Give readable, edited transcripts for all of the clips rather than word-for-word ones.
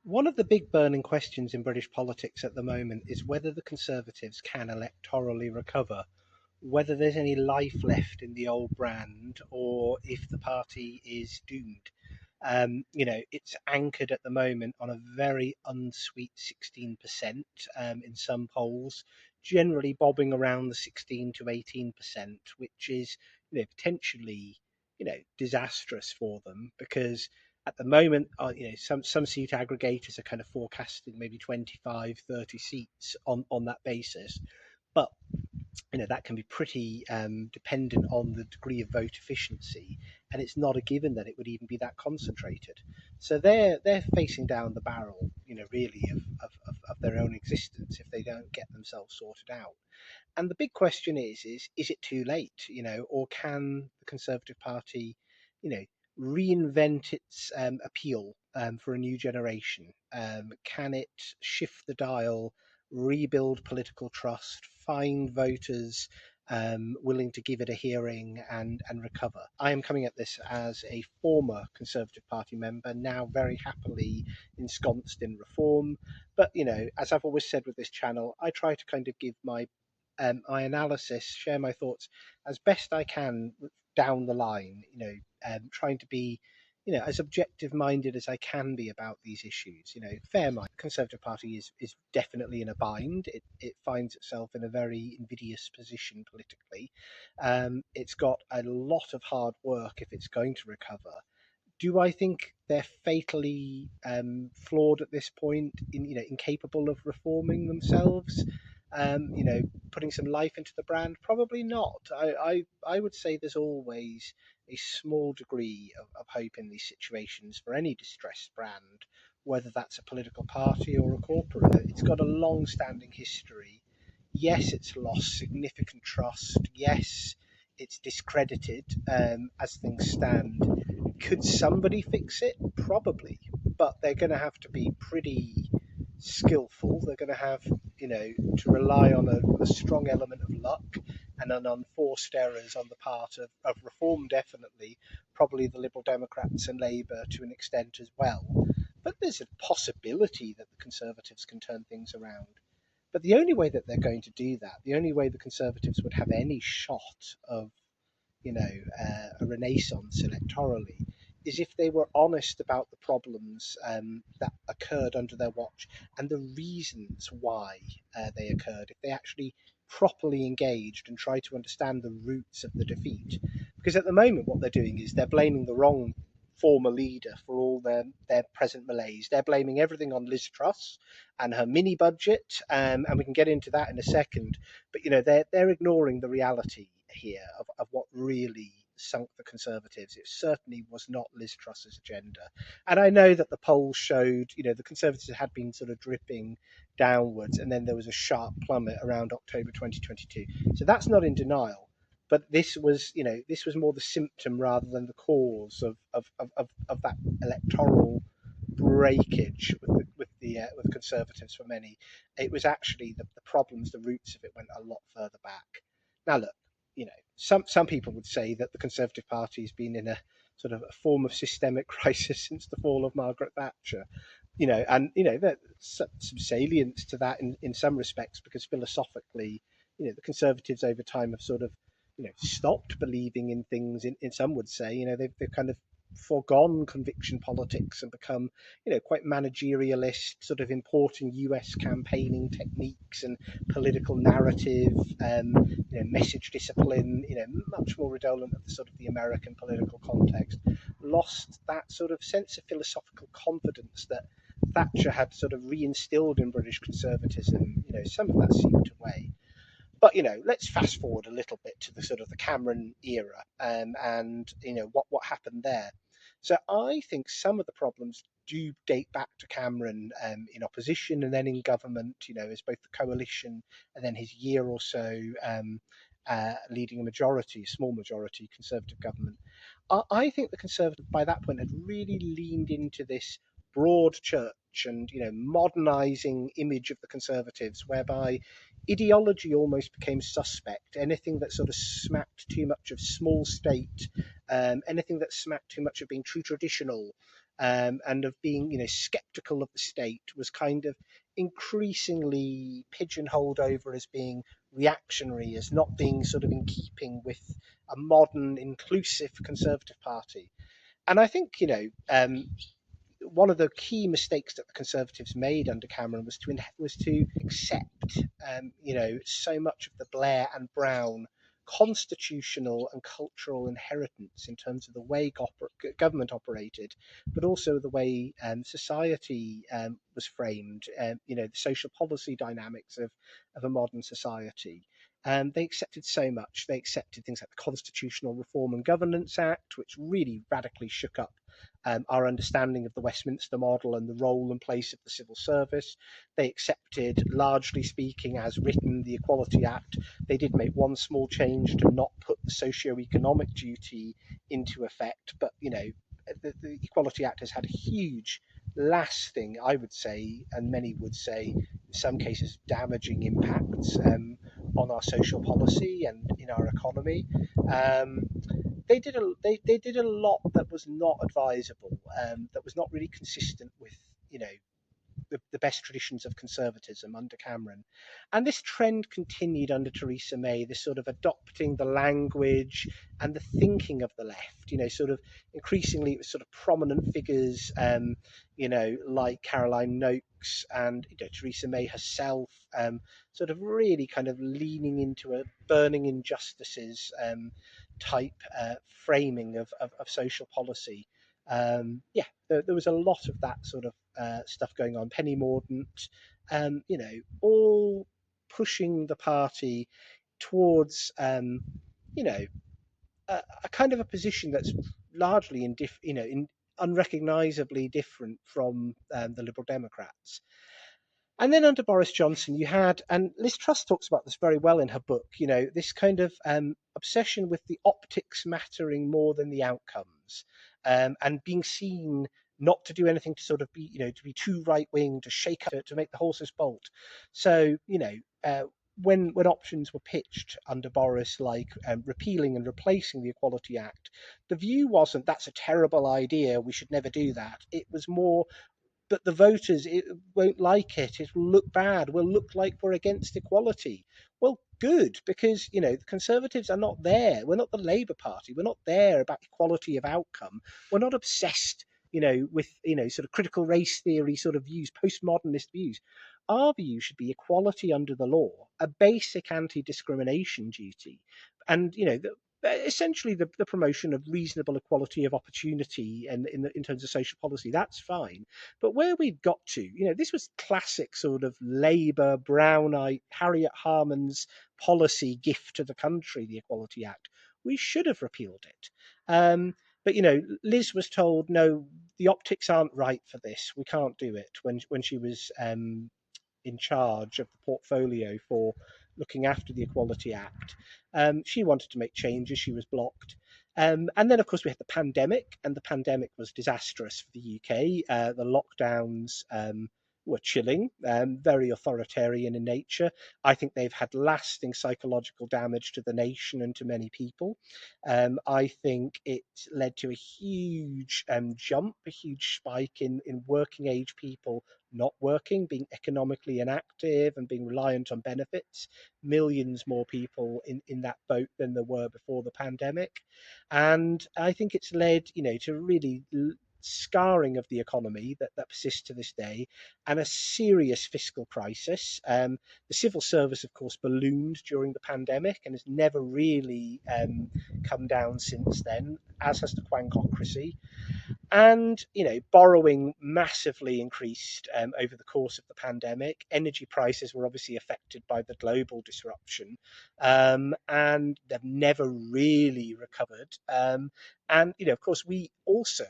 One of the big burning questions in British politics at the moment is whether the Conservatives can electorally recover, whether there's any life left in the old brand, or if the party is doomed. It's anchored at the moment on a very unsweet 16% in some polls, generally bobbing around the 16 to 18%, which is potentially disastrous for them because at the moment, some seat aggregators are kind of forecasting maybe 25, 30 seats on that basis. But that can be pretty dependent on the degree of vote efficiency, and it's not a given that it would even be that concentrated. So they're facing down the barrel, really of their own existence if they don't get themselves sorted out. And the big question is it too late, or can the Conservative Party, you know, reinvent its appeal for a new generation? Can it shift the dial, rebuild political trust, find voters willing to give it a hearing and recover? I am coming at this as a former Conservative Party member, now very happily ensconced in reform. But, as I've always said with this channel, I try to kind of give my analysis, share my thoughts as best I can down the line, trying to be, as objective minded as I can be about these issues. Fair mind. The Conservative Party is definitely in a bind. It finds itself in a very invidious position politically. It's got a lot of hard work if it's going to recover. Do I think they're fatally flawed at this point, incapable of reforming themselves? Putting some life into the brand? Probably not. I would say there's always a small degree of hope in these situations for any distressed brand, whether that's a political party or a corporate. It's got a long standing history. Yes, it's lost significant trust. Yes, it's discredited as things stand. Could somebody fix it? Probably, but they're going to have to be pretty skillful. They're going to have, to rely on a strong element of luck and an unforced errors on the part of reform, definitely, probably the Liberal Democrats and Labour to an extent as well. But there's a possibility that the Conservatives can turn things around. But the only way that they're going to do that, the only way the Conservatives would have any shot of a renaissance electorally, is if they were honest about the problems that occurred under their watch and the reasons why they occurred. If they actually properly engaged and tried to understand the roots of the defeat. Because at the moment, what they're doing is they're blaming the wrong former leader for all their present malaise. They're blaming everything on Liz Truss and her mini budget, and we can get into that in a second. But they're ignoring the reality here of what really sunk the Conservatives. It certainly was not Liz Truss's agenda. And I know that the polls showed, the Conservatives had been sort of dripping downwards, and then there was a sharp plummet around October 2022. So that's not in denial. But this was more the symptom rather than the cause of that electoral breakage with Conservatives for many. It was actually the problems, the roots of it went a lot further back. Now, look, some people would say that the Conservative Party has been in a sort of a form of systemic crisis since the fall of Margaret Thatcher. And there's some salience to that in some respects because philosophically, the Conservatives over time have sort of stopped believing in things. In some would say, they've kind of foregone conviction politics and become, quite managerialist, sort of importing US campaigning techniques and political narrative, message discipline, much more redolent of the sort of the American political context. Lost that sort of sense of philosophical confidence that Thatcher had sort of reinstilled in British conservatism. Some of that seeped away. But let's fast forward a little bit to the sort of the Cameron era, and what happened there. So I think some of the problems do date back to Cameron in opposition and then in government. As both the coalition and then his year or so leading a small majority Conservative government. I think the Conservatives by that point had really leaned into this broad church and modernising image of the Conservatives, whereby ideology almost became suspect. Anything that sort of smacked too much of small state, anything that smacked too much of being too traditional, and of being, skeptical of the state, was kind of increasingly pigeonholed over as being reactionary, as not being sort of in keeping with a modern, inclusive Conservative Party. And I think, one of the key mistakes that the Conservatives made under Cameron was to accept, so much of the Blair and Brown constitutional and cultural inheritance in terms of the way government operated, but also the way society was framed. The social policy dynamics of a modern society. They accepted so much. They accepted things like the Constitutional Reform and Governance Act, which really radically shook up our understanding of the Westminster model and the role and place of the civil service. They accepted, largely speaking, as written, the Equality Act. They did make one small change to not put the socio-economic duty into effect, but the Equality Act has had a huge, lasting, I would say, and many would say, in some cases, damaging impacts on our social policy and in our economy. Um, they did a lot that was not advisable, that was not really consistent with the best traditions of conservatism under Cameron. And this trend continued under Theresa May, this sort of adopting the language and the thinking of the left, sort of increasingly it was sort of prominent figures, like Caroline Noakes and Theresa May herself, sort of really kind of leaning into a burning injustices type framing of social policy. There was a lot of that sort of stuff going on. Penny Mordaunt, all pushing the party towards, a kind of a position that's largely unrecognisably different from the Liberal Democrats. And then under Boris Johnson, you had, and Liz Truss talks about this very well in her book, this kind of obsession with the optics mattering more than the outcomes, and being seen not to do anything to sort of be, to be too right wing, to shake up, to make the horses bolt. So, when options were pitched under Boris, like repealing and replacing the Equality Act, the view wasn't that's a terrible idea, we should never do that. It was more, but the voters won't like it. It will look bad. We'll look like we're against equality. Well, good, because the Conservatives are not there. We're not the Labour Party. We're not there about equality of outcome. We're not obsessed, with sort of critical race theory sort of views, postmodernist views. Our view should be equality under the law, a basic anti-discrimination duty, and essentially the promotion of reasonable equality of opportunity and in terms of social policy. That's fine. But where we've got to, this was classic sort of Labour, Brownite, Harriet Harman's policy gift to the country, the Equality Act. We should have repealed it. But Liz was told, no, the optics aren't right for this. We can't do it when she was in charge of the portfolio for looking after the Equality Act. She wanted to make changes. She was blocked. And then, of course, we had the pandemic, and the pandemic was disastrous for the UK. The lockdowns were chilling, very authoritarian in nature. I think they've had lasting psychological damage to the nation and to many people. I think it led to a huge jump, a huge spike in working age people not working, being economically inactive and being reliant on benefits. Millions more people in that boat than there were before the pandemic. And I think it's led, to really scarring of the economy that persists to this day, and a serious fiscal crisis. The civil service, of course, ballooned during the pandemic and has never really come down since then, as has the quancocracy. And borrowing massively increased over the course of the pandemic. Energy prices were obviously affected by the global disruption, and they've never really recovered. And of course, we also,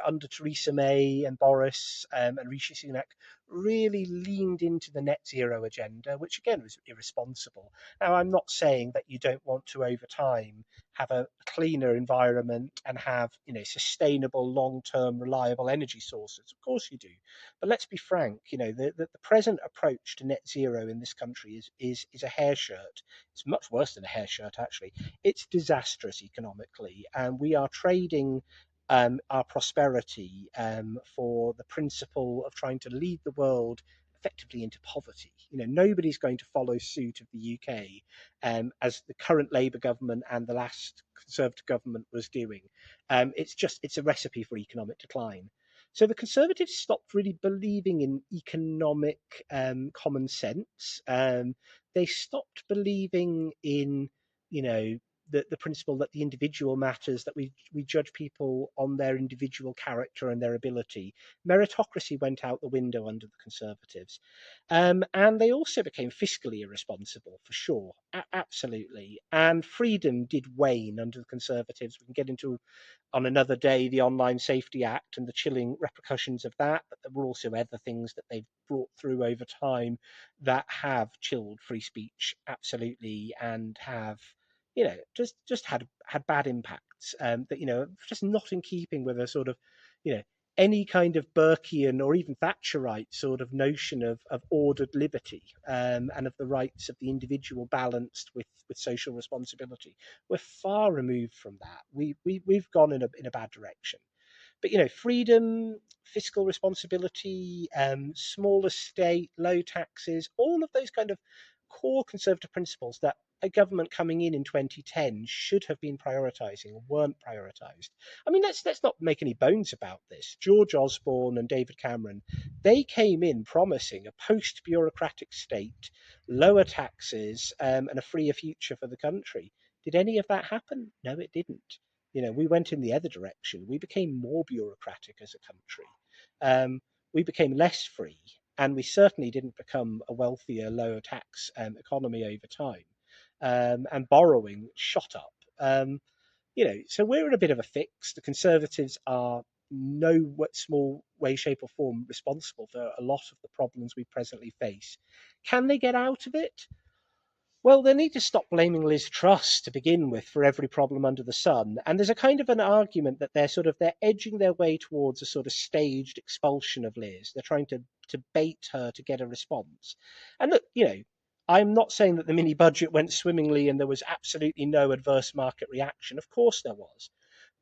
under Theresa May and Boris and Rishi Sunak, really leaned into the net zero agenda, which again was irresponsible. Now, I'm not saying that you don't want to, over time, have a cleaner environment and have sustainable, long-term, reliable energy sources. Of course you do, but let's be frank. The present approach to net zero in this country is a hair shirt. It's much worse than a hair shirt, actually. It's disastrous economically, and we are trading our prosperity for the principle of trying to lead the world effectively into poverty. Nobody's going to follow suit of the UK as the current Labour government and the last Conservative government was doing. It's a recipe for economic decline. So the Conservatives stopped really believing in economic common sense. They stopped believing in, you know, the principle that the individual matters, that we judge people on their individual character and their ability. Meritocracy went out the window under the Conservatives. And they also became fiscally irresponsible, for sure, absolutely. And freedom did wane under the Conservatives. We can get into on another day the Online Safety Act and the chilling repercussions of that. But there were also other things that they've brought through over time that have chilled free speech, absolutely, and have just had bad impacts that just not in keeping with a sort of you know any kind of Burkean or even Thatcherite sort of notion of ordered liberty and of the rights of the individual balanced with social responsibility. We're far removed from that. We've gone in a bad direction. But freedom, fiscal responsibility, smaller state, low taxes, all of those kind of core conservative principles that a government coming in 2010 should have been prioritising or weren't prioritised. I mean, let's not make any bones about this. George Osborne and David Cameron, they came in promising a post-bureaucratic state, lower taxes, and a freer future for the country. Did any of that happen? No, it didn't. We went in the other direction. We became more bureaucratic as a country. We became less free, and we certainly didn't become a wealthier, lower tax economy over time. And borrowing shot up. So we're in a bit of a fix. The Conservatives are no small way, shape, or form responsible for a lot of the problems we presently face. Can they get out of it? Well, they need to stop blaming Liz Truss to begin with for every problem under the sun. And there's a kind of an argument that they're edging their way towards a sort of staged expulsion of Liz. They're trying to bait her to get a response. And look, I'm not saying that the mini budget went swimmingly and there was absolutely no adverse market reaction. Of course there was.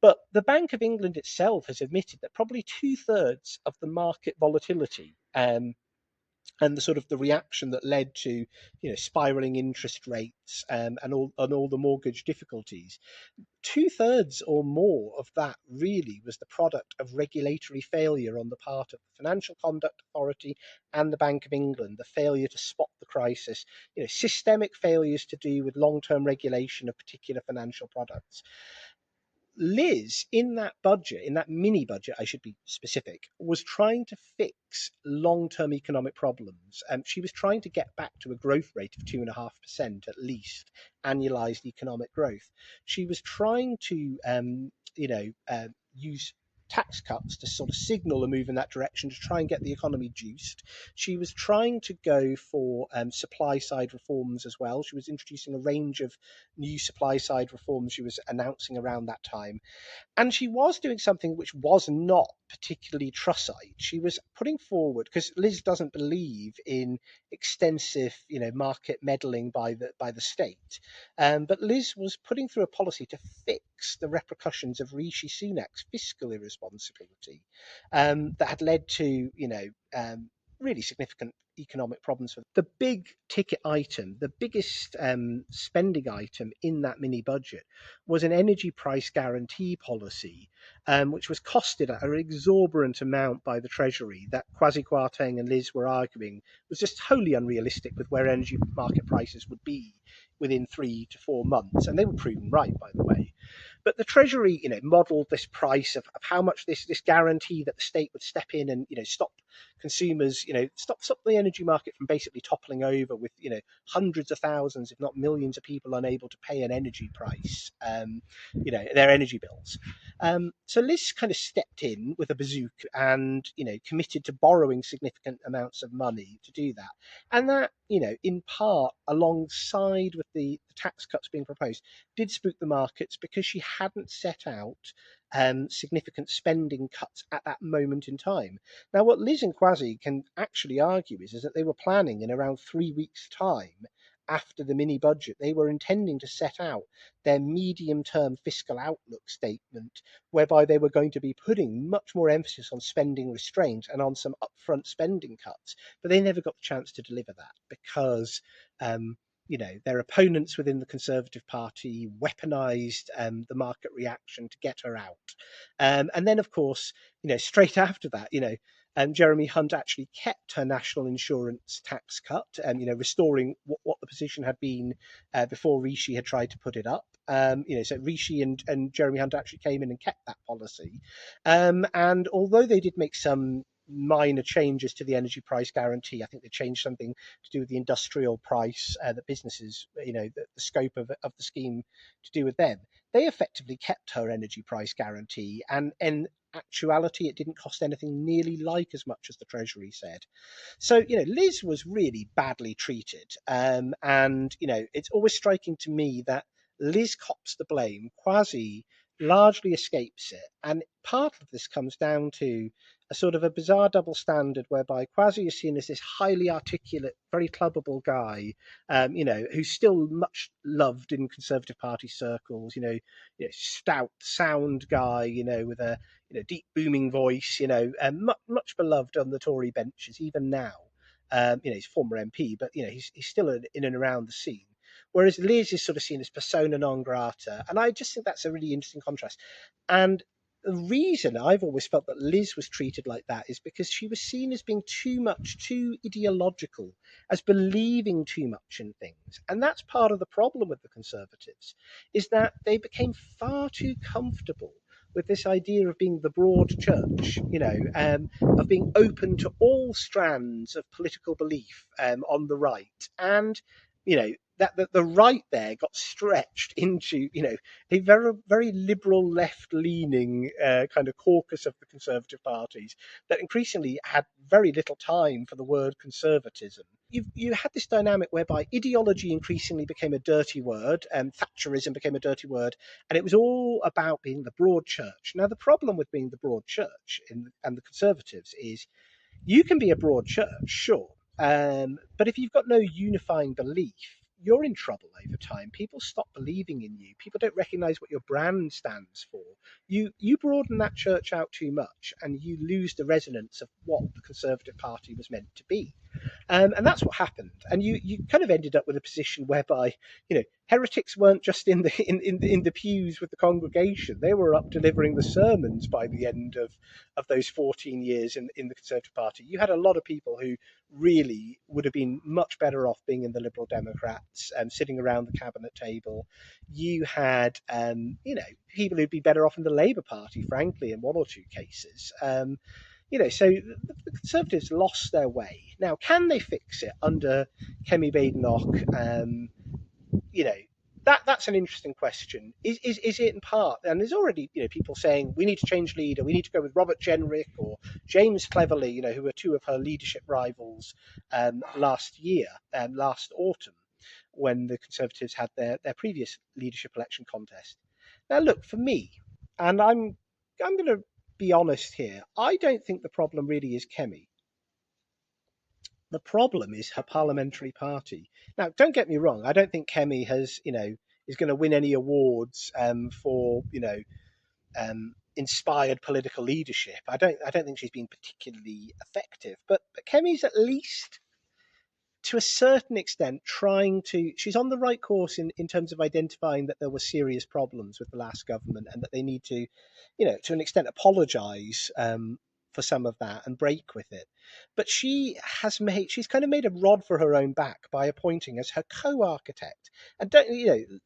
But the Bank of England itself has admitted that probably 2/3 of the market volatility and the sort of the reaction that led to spiraling interest rates and all the mortgage difficulties, 2/3 or more of that really was the product of regulatory failure on the part of the Financial Conduct Authority and the Bank of England, the failure to spot the crisis, systemic failures to do with long-term regulation of particular financial products. Liz, in that budget, in that mini budget, I should be specific, was trying to fix long-term economic problems. She was trying to get back to a growth rate of 2.5% at least, annualized economic growth. She was trying to, use tax cuts to sort of signal a move in that direction to try and get the economy juiced. She was trying to go for supply side reforms as well. She was introducing a range of new supply side reforms she was announcing around that time. And she was doing something which was not particularly Trussite. She was putting forward, because Liz doesn't believe in extensive, market meddling by the state. But Liz was putting through a policy to fix the repercussions of Rishi Sunak's fiscal irresponsibility that had led to, really significant economic problems. For the big ticket item, the biggest spending item in that mini budget was an energy price guarantee policy, which was costed at an exorbitant amount by the Treasury, that Kwasi Kwarteng and Liz were arguing was just wholly unrealistic with where energy market prices would be within 3 to 4 months. And they were proven right, by the way. But the Treasury, modelled this price of how much this guarantee that the state would step in and, stop consumers, stop the energy market from basically toppling over with, hundreds of thousands, if not millions of people unable to pay an energy price, their energy bills. So Liz kind of stepped in with a bazooka and, committed to borrowing significant amounts of money to do that. And that, in part, alongside with the tax cuts being proposed, did spook the markets because she hadn't set out significant spending cuts at that moment in time. Now, what Liz and Kwasi can actually argue is that they were planning in around 3 weeks' time after the mini budget, they were intending to set out their medium term fiscal outlook statement, whereby they were going to be putting much more emphasis on spending restraint and on some upfront spending cuts. But they never got the chance to deliver that because their opponents within the Conservative Party weaponised the market reaction to get her out. And then, of course, straight after that, Jeremy Hunt actually kept her national insurance tax cut, restoring what the position had been before Rishi had tried to put it up. So Rishi and Jeremy Hunt actually came in and kept that policy. And although they did make some minor changes to the energy price guarantee, I think they changed something to do with the industrial price that businesses, the scope of the scheme to do with them. They effectively kept her energy price guarantee, and in actuality, it didn't cost anything nearly like as much as the Treasury said. So, Liz was really badly treated. And, it's always striking to me that Liz cops the blame, Kwasi largely escapes it. And part of this comes down to a sort of a bizarre double standard whereby Kwasi is seen as this highly articulate, very clubbable guy, who's still much loved in Conservative Party circles, stout, sound guy, with a deep booming voice, much beloved on the Tory benches even now. He's a former MP, but he's still in and around the scene. Whereas Liz is sort of seen as persona non grata, and I just think that's a really interesting contrast. And the reason I've always felt that Liz was treated like that is because she was seen as being too ideological, as believing too much in things. And that's part of the problem with the Conservatives, is that they became far too comfortable with this idea of being the broad church, of being open to all strands of political belief on the right. And, that the right there got stretched into, a very, very liberal left-leaning kind of caucus of the Conservative parties that increasingly had very little time for the word conservatism. You had this dynamic whereby ideology increasingly became a dirty word, and Thatcherism became a dirty word, and it was all about being the broad church. Now, the problem with being the broad church and the Conservatives is you can be a broad church, sure, but if you've got no unifying belief, you're in trouble over time. People stop believing in you. People don't recognise what your brand stands for. You broaden that church out too much, and you lose the resonance of what the Conservative Party was meant to be. And that's what happened. And you kind of ended up with a position whereby, heretics weren't just in the pews with the congregation. They were up delivering the sermons by the end of those 14 years in the Conservative Party. You had a lot of people who really would have been much better off being in the Liberal Democrats, sitting around the cabinet table. You had, people who'd be better off in the Labour Party, frankly, in one or two cases. So the Conservatives lost their way. Now, can they fix it under Kemi Badenoch? That's an interesting question. Is it in part? And there's already people saying we need to change leader. We need to go with Robert Jenrick or James Cleverly. Who were two of her leadership rivals last autumn, when the Conservatives had their previous leadership election contest. Now, look, for me, and I'm going to be honest here, I don't think the problem really is Kemi. The problem is her parliamentary party. Now, don't get me wrong. I don't think Kemi is going to win any awards for inspired political leadership. I don't think she's been particularly effective. But Kemi's at least, to a certain extent, she's on the right course in terms of identifying that there were serious problems with the last government and that they need to, to an extent, apologise for some of that and break with it. But she's kind of made a rod for her own back by appointing as her co-architect. And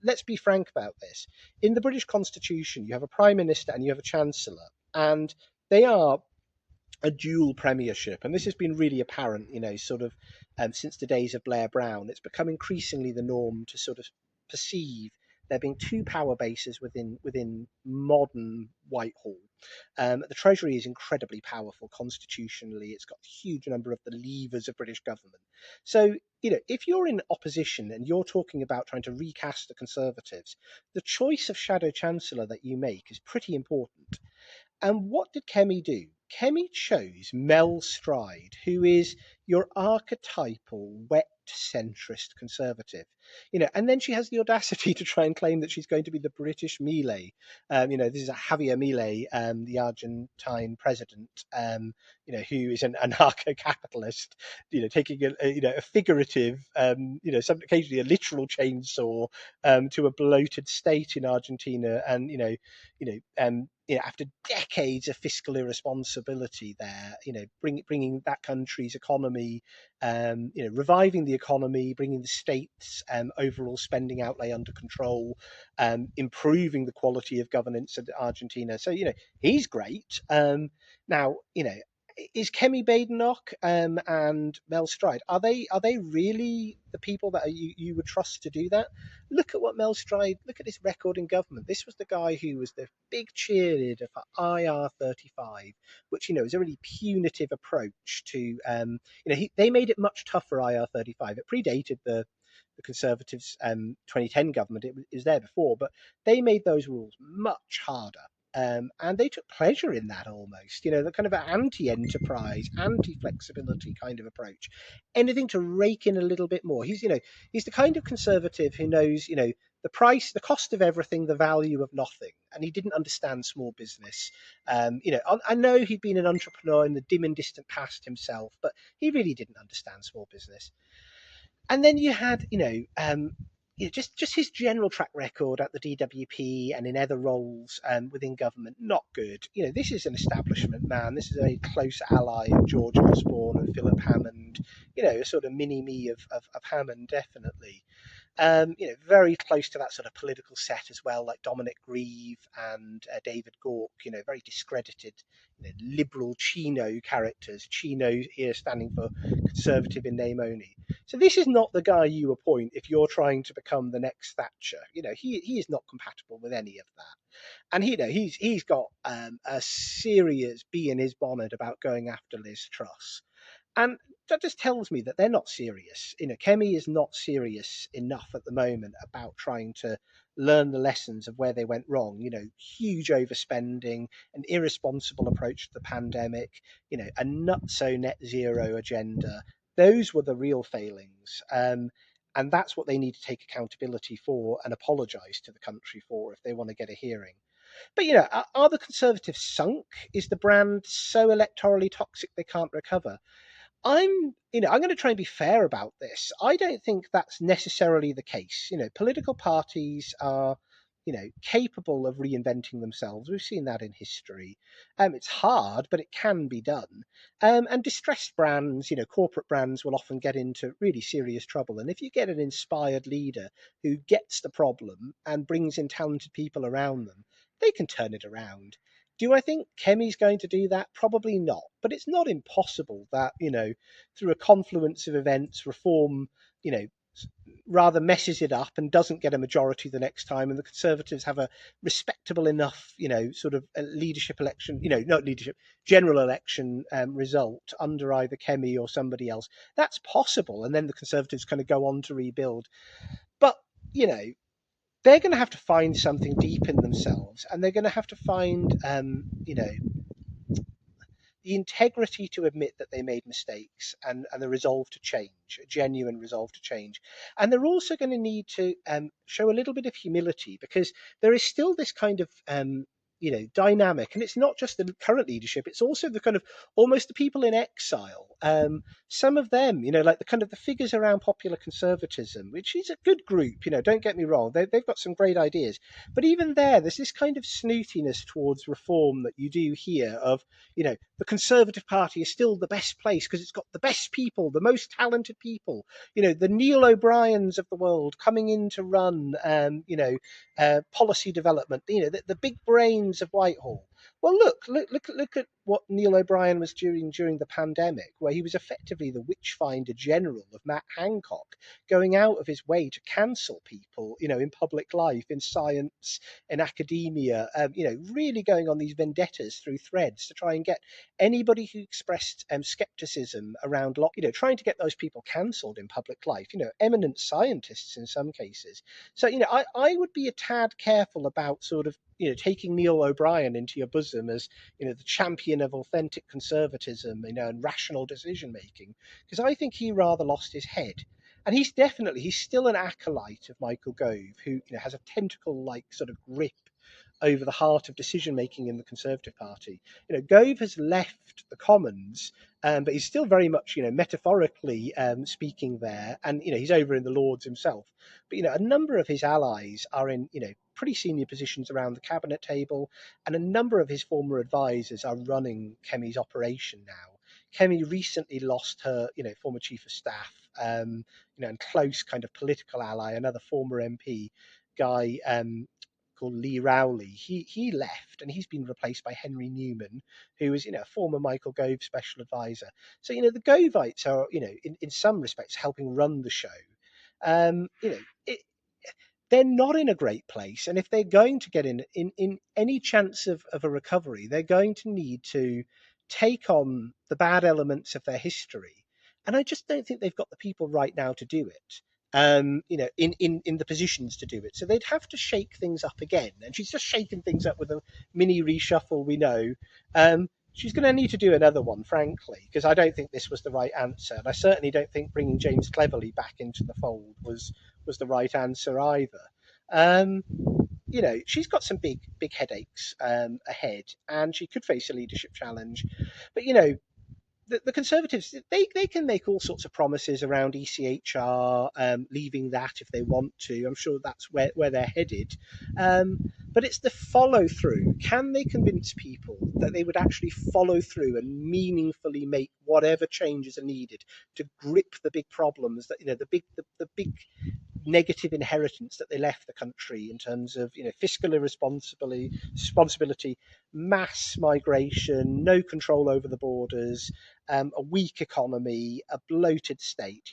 let's be frank about this. In the British Constitution, you have a Prime Minister and you have a Chancellor, and they are a dual premiership, and this has been really apparent, since the days of Blair Brown. It's become increasingly the norm to sort of perceive there being two power bases within modern Whitehall. The Treasury is incredibly powerful constitutionally. It's got a huge number of the levers of British government. So, if you're in opposition and you're talking about trying to recast the Conservatives, the choice of Shadow Chancellor that you make is pretty important. And what did Kemi do? Kemi chose Mel Stride, who is your archetypal wet centrist conservative, and then she has the audacity to try and claim that she's going to be the British Milei. This is a Javier Milei, the Argentine president, who is an anarcho-capitalist, taking a figurative, some occasionally a literal chainsaw to a bloated state in Argentina, and after decades of fiscal irresponsibility there, bringing that country's economy, reviving the economy, bringing the state's overall spending outlay under control, improving the quality of governance of Argentina. So, he's great. Now, is Kemi Badenoch and Mel Stride, are they really the people that you would trust to do that? Look at what Mel Stride, look at his record in government. This was the guy who was the big cheerleader for IR35, which, is a really punitive approach to, they made it much tougher, IR35. It predated the Conservatives' 2010 government. It was there before, but they made those rules much harder. And they took pleasure in that almost, the kind of an anti-enterprise, anti-flexibility kind of approach. Anything to rake in a little bit more. He's the kind of conservative who knows, the cost of everything, the value of nothing. And he didn't understand small business. I know he'd been an entrepreneur in the dim and distant past himself, but he really didn't understand small business. And then you had, just his general track record at the DWP and in other roles within government, not good. This is an establishment man. This is a close ally of George Osborne and Philip Hammond. A sort of mini-me of Hammond, definitely. Very close to that sort of political set as well, like Dominic Grieve and David Gauke, very discredited, liberal Chino characters. Chino here standing for Conservative in name only. So this is not the guy you appoint if you're trying to become the next Thatcher. He is not compatible with any of that. And he's got a serious bee in his bonnet about going after Liz Truss. And that just tells me that they're not serious. Kemi is not serious enough at the moment about trying to learn the lessons of where they went wrong. Huge overspending, an irresponsible approach to the pandemic, a not so net zero agenda. Those were the real failings. And that's what they need to take accountability for and apologise to the country for if they want to get a hearing. But are the Conservatives sunk? Is the brand so electorally toxic they can't recover? I'm going to try and be fair about this. I don't think that's necessarily the case. Political parties are, capable of reinventing themselves. We've seen that in history. It's hard, but it can be done. And distressed brands, corporate brands will often get into really serious trouble. And if you get an inspired leader who gets the problem and brings in talented people around them, they can turn it around. Do I think Kemi's going to do that? Probably not. But it's not impossible that, through a confluence of events, reform, rather messes it up and doesn't get a majority the next time, and the Conservatives have a respectable enough, sort of a leadership election, not leadership, general election result under either Kemi or somebody else. That's possible. And then the Conservatives kind of go on to rebuild. But, they're going to have to find something deep in themselves, and they're going to have to find, the integrity to admit that they made mistakes, and the resolve to change, a genuine resolve to change. And they're also going to need to show a little bit of humility, because there is still this kind of dynamic, and it's not just the current leadership, it's also the kind of almost the people in exile. Some of them, like the kind of the figures around popular conservatism, which is a good group, don't get me wrong, they've got some great ideas, but even there's this kind of snootiness towards reform that you do hear of, the Conservative Party is still the best place because it's got the best people, the most talented people, the Neil O'Briens of the world coming in to run, policy development, the big brains of Whitehall. Well, look at what Neil O'Brien was during the pandemic, where he was effectively the witchfinder general of Matt Hancock, going out of his way to cancel people, in public life, in science, in academia, really going on these vendettas through threads to try and get anybody who expressed skepticism around trying to get those people cancelled in public life, eminent scientists in some cases. So, I would be a tad careful about sort of, taking Neil O'Brien into your bosom as, the champion of authentic conservatism, and rational decision making, because I think he rather lost his head. And he's still an acolyte of Michael Gove, who has a tentacle-like sort of grip over the heart of decision making in the Conservative Party. Gove has left the Commons, but he's still very much, metaphorically speaking there, and he's over in the Lords himself. But a number of his allies are in, pretty senior positions around the cabinet table, and a number of his former advisors are running Kemi's operation now. Kemi recently lost her, former chief of staff, and close kind of political ally, another former MP, guy called Lee Rowley. He left, and he's been replaced by Henry Newman, who was a former Michael Gove special advisor. So the Govites are in some respects helping run the show. It, they're not in a great place, and if they're going to get in any chance of a recovery, they're going to need to take on the bad elements of their history. And I just don't think they've got the people right now to do it. In the positions to do it. So they'd have to shake things up again. And she's just shaken things up with a mini reshuffle, we know. She's going to need to do another one, frankly, because I don't think this was the right answer. And I certainly don't think bringing James Cleverly back into the fold was the right answer either. She's got some big headaches ahead, and she could face a leadership challenge. But the Conservatives, they can make all sorts of promises around ECHR, leaving that if they want to. I'm sure that's where they're headed. But it's the follow through. Can they convince people that they would actually follow through and meaningfully make whatever changes are needed to grip the big problems that the big negative inheritance that they left the country in terms of fiscal responsibility, mass migration, no control over the borders, a weak economy, a bloated state.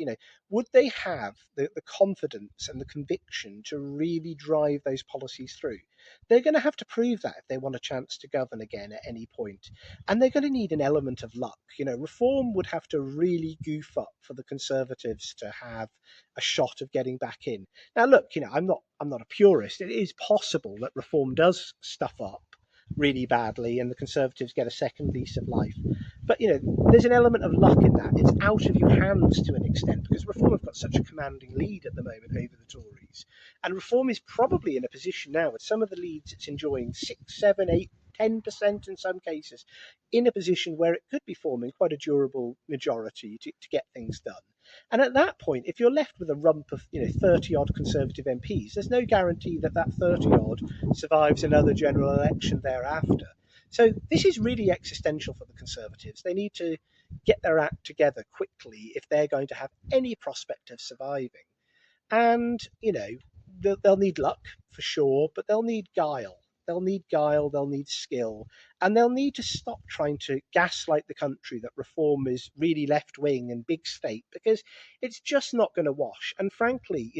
Would they have the confidence and the conviction to really drive those policies through? They're going to have to prove that if they want a chance to govern again at any point. And they're going to need an element of luck. Reform would have to really goof up for the Conservatives to have a shot of getting back in. Now, look, I'm not a purist. It is possible that reform does stuff up really badly and the Conservatives get a second lease of life. But there's an element of luck in that. It's out of your hands to an extent because Reform have got such a commanding lead at the moment over the Tories, and Reform is probably in a position now with some of the leads it's enjoying 6, 7, 8, 10% in some cases, in a position where it could be forming quite a durable majority to get things done. And at that point, if you're left with a rump of 30 odd Conservative MPs, there's no guarantee that 30 odd survives another general election thereafter. So this is really existential for the Conservatives. They need to get their act together quickly if they're going to have any prospect of surviving. And, they'll need luck for sure, but they'll need guile. They'll need skill, and they'll need to stop trying to gaslight the country that Reform is really left wing and big state, because it's just not going to wash. And frankly,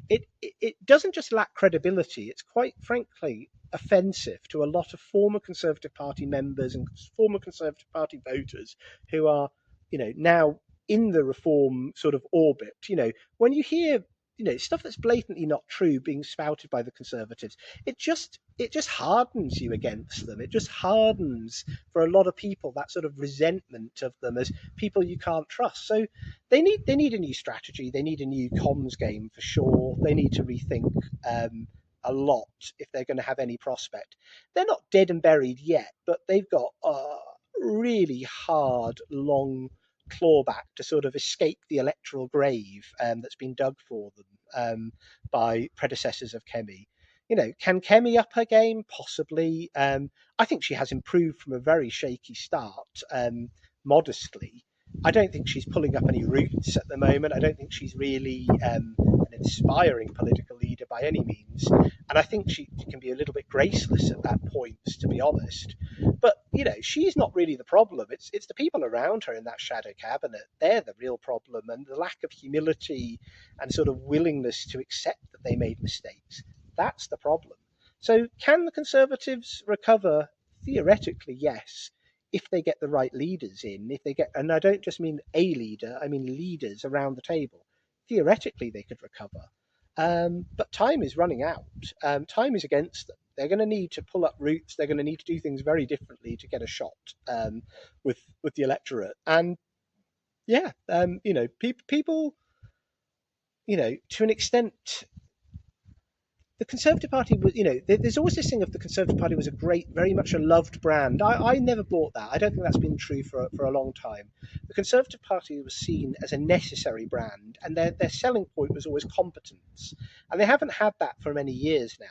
it doesn't just lack credibility, it's quite frankly offensive to a lot of former Conservative Party members and former Conservative Party voters who are, now in the Reform sort of orbit. When you hear stuff that's blatantly not true being spouted by the Conservatives, it just hardens you against them. It just hardens for a lot of people that sort of resentment of them as people you can't trust. So they need a new strategy. They need a new comms game for sure. They need to rethink a lot if they're going to have any prospect. They're not dead and buried yet, but they've got a really hard, long clawback to sort of escape the electoral grave that's been dug for them by predecessors of Kemi. Can Kemi up her game? Possibly. I think she has improved from a very shaky start, modestly. I don't think she's pulling up any roots at the moment. I don't think she's really an inspiring political leader by any means. And I think she can be a little bit graceless at that point, to be honest. But, she's not really the problem. It's the people around her in that shadow cabinet. They're the real problem. And the lack of humility and sort of willingness to accept that they made mistakes. That's the problem. So can the Conservatives recover? Theoretically, yes, if they get the right leaders in, and I don't just mean a leader, I mean leaders around the table. Theoretically, they could recover. But time is running out. Time is against them. They're going to need to pull up roots. They're going to need to do things very differently to get a shot with the electorate. And yeah, people to an extent, the Conservative Party was, there's always this thing of the Conservative Party was a great, very much a loved brand. I never bought that. I don't think that's been true for a long time. The Conservative Party was seen as a necessary brand, and their selling point was always competence, and they haven't had that for many years now.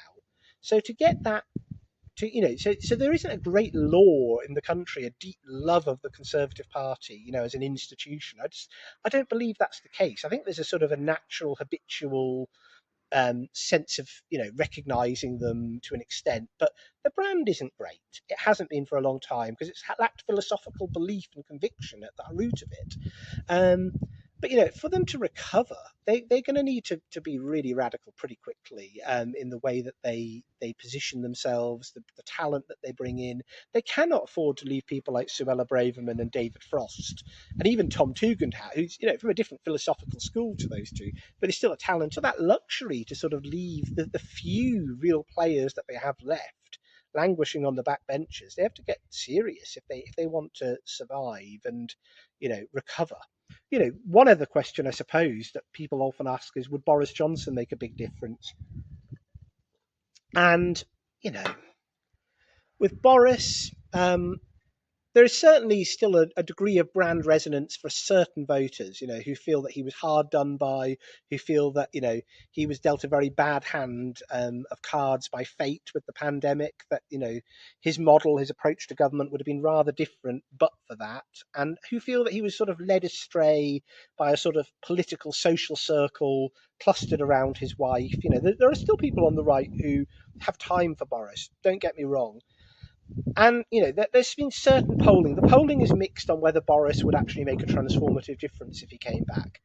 So to get that so there isn't a great law in the country, a deep love of the Conservative Party, as an institution. I don't believe that's the case. I think there's a sort of a natural, habitual sense of recognizing them to an extent, but the brand isn't great. It hasn't been for a long time because it's lacked philosophical belief and conviction at the root of it. um, but for them to recover, they're going to need to be really radical pretty quickly, in the way that they position themselves, the talent that they bring in. They cannot afford to leave people like Suella Braverman and David Frost, and even Tom Tugendhat, who's from a different philosophical school to those two, but is still a talent. So that luxury to sort of leave the few real players that they have left languishing on the back benches. They have to get serious if they want to survive and recover. One other question I suppose that people often ask is, would Boris Johnson make a big difference? And you know, with Boris, there is certainly still a degree of brand resonance for certain voters, who feel that he was hard done by, who feel that, he was dealt a very bad hand of cards by fate with the pandemic, that, his model, his approach to government would have been rather different but for that, and who feel that he was sort of led astray by a sort of political social circle clustered around his wife. There are still people on the right who have time for Boris, don't get me wrong. And there's been certain polling. The polling is mixed on whether Boris would actually make a transformative difference if he came back.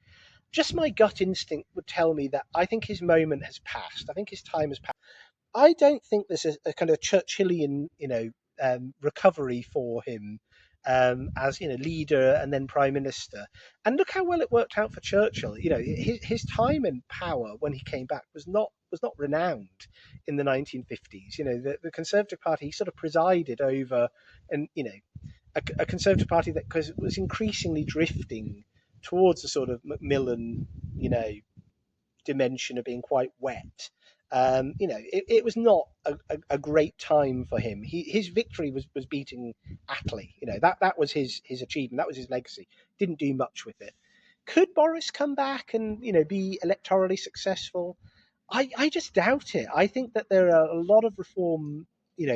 Just my gut instinct would tell me that I think his moment has passed. I think his time has passed. I don't think there's a kind of Churchillian, recovery for him, as leader and then prime minister. And look how well it worked out for Churchill. His time in power when he came back was not renowned in the 1950s. The Conservative Party, he sort of presided over, and a Conservative Party that was increasingly drifting towards the sort of Macmillan, dimension of being quite wet. It was not a great time for him. His victory was beating Attlee. That was his achievement. That was his legacy. Didn't do much with it. Could Boris come back and be electorally successful? I just doubt it. I think that there are a lot of reform,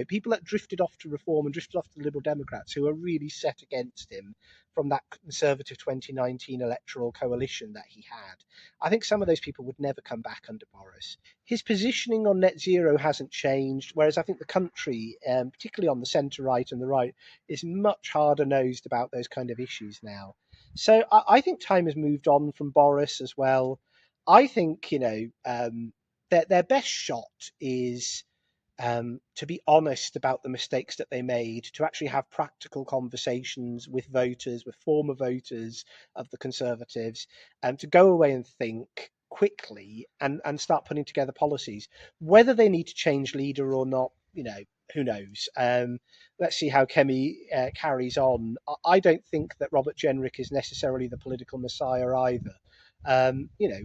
people that drifted off to reform and drifted off to the Liberal Democrats who are really set against him from that Conservative 2019 electoral coalition that he had. I think some of those people would never come back under Boris. His positioning on net zero hasn't changed, whereas I think the country, particularly on the centre right and the right, is much harder nosed about those kind of issues now. So I think time has moved on from Boris as well. I think their best shot is, to be honest about the mistakes that they made, to actually have practical conversations with voters, with former voters of the Conservatives, and to go away and think quickly and start putting together policies. Whether they need to change leader or not, who knows? Let's see how Kemi carries on. I don't think that Robert Jenrick is necessarily the political messiah either. Um, you know,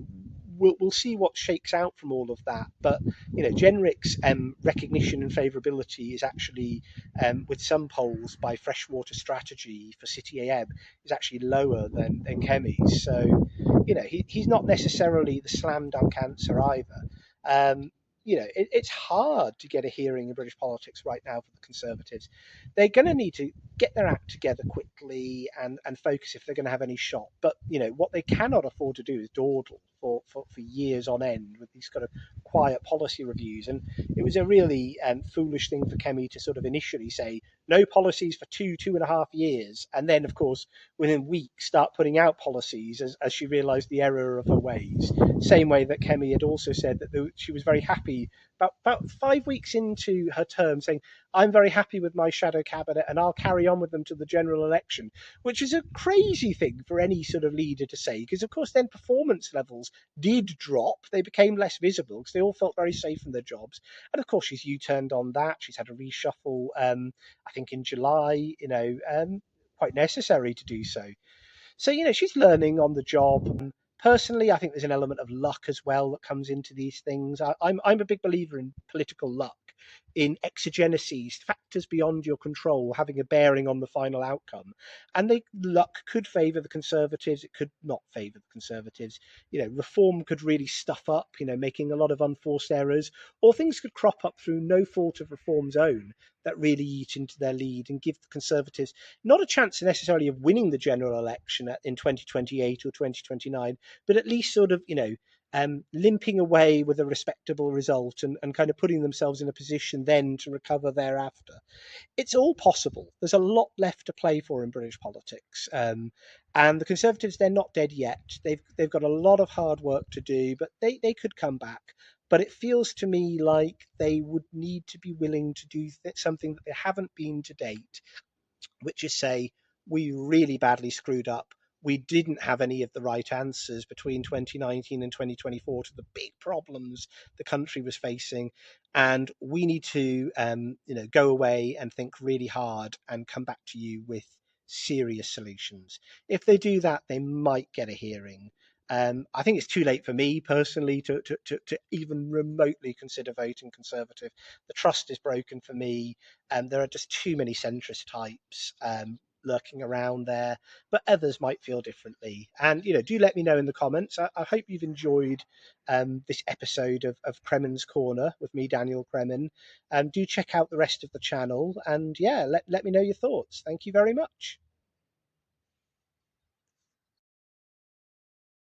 we'll see what shakes out from all of that. But Jenrick's recognition and favourability is actually, with some polls by Freshwater Strategy for City AM, is actually lower than Kemi's. So he's not necessarily the slam dunk answer either. Um, it's hard to get a hearing in British politics right now for the Conservatives. They're going to need to get their act together quickly and focus if they're going to have any shot. But what they cannot afford to do is dawdle for years on end with these kind of quiet policy reviews. And it was a really foolish thing for Kemi to sort of initially say no policies for 2.5 years, and then of course within weeks start putting out policies as she realised the error of her ways. Same way that Kemi had also said that she was very happy about 5 weeks into her term, saying I'm very happy with my shadow cabinet and I'll carry on with them to the general election, which is a crazy thing for any sort of leader to say, because of course then performance levels did drop. They became less visible because they all felt very safe in their jobs. And of course she's U-turned on that. She's had a reshuffle, I think in July, quite necessary to do so. So she's learning on the job. Personally, I think there's an element of luck as well that comes into these things. I'm a big believer in political luck, in exigencies, factors beyond your control having a bearing on the final outcome. And luck could favour the Conservatives, it could not favour the Conservatives. Reform could really stuff up, making a lot of unforced errors, or things could crop up through no fault of Reform's own that really eat into their lead and give the Conservatives not a chance necessarily of winning the general election in 2028 or 2029, but at least sort of, limping away with a respectable result and kind of putting themselves in a position then to recover thereafter. It's all possible. There's a lot left to play for in British politics. And the Conservatives, they're not dead yet. They've got a lot of hard work to do, but they could come back. But it feels to me like they would need to be willing to do something that they haven't been to date, which is say, we really badly screwed up. We didn't have any of the right answers between 2019 and 2024 to the big problems the country was facing. And we need to, go away and think really hard and come back to you with serious solutions. If they do that, they might get a hearing. I think it's too late for me personally to even remotely consider voting Conservative. The trust is broken for me. There are just too many centrist types lurking around there, but others might feel differently. And do let me know in the comments. I hope you've enjoyed this episode of Kremen's Corner with me, Daniel Kremen. Do check out the rest of the channel, and yeah, let me know your thoughts. Thank you very much.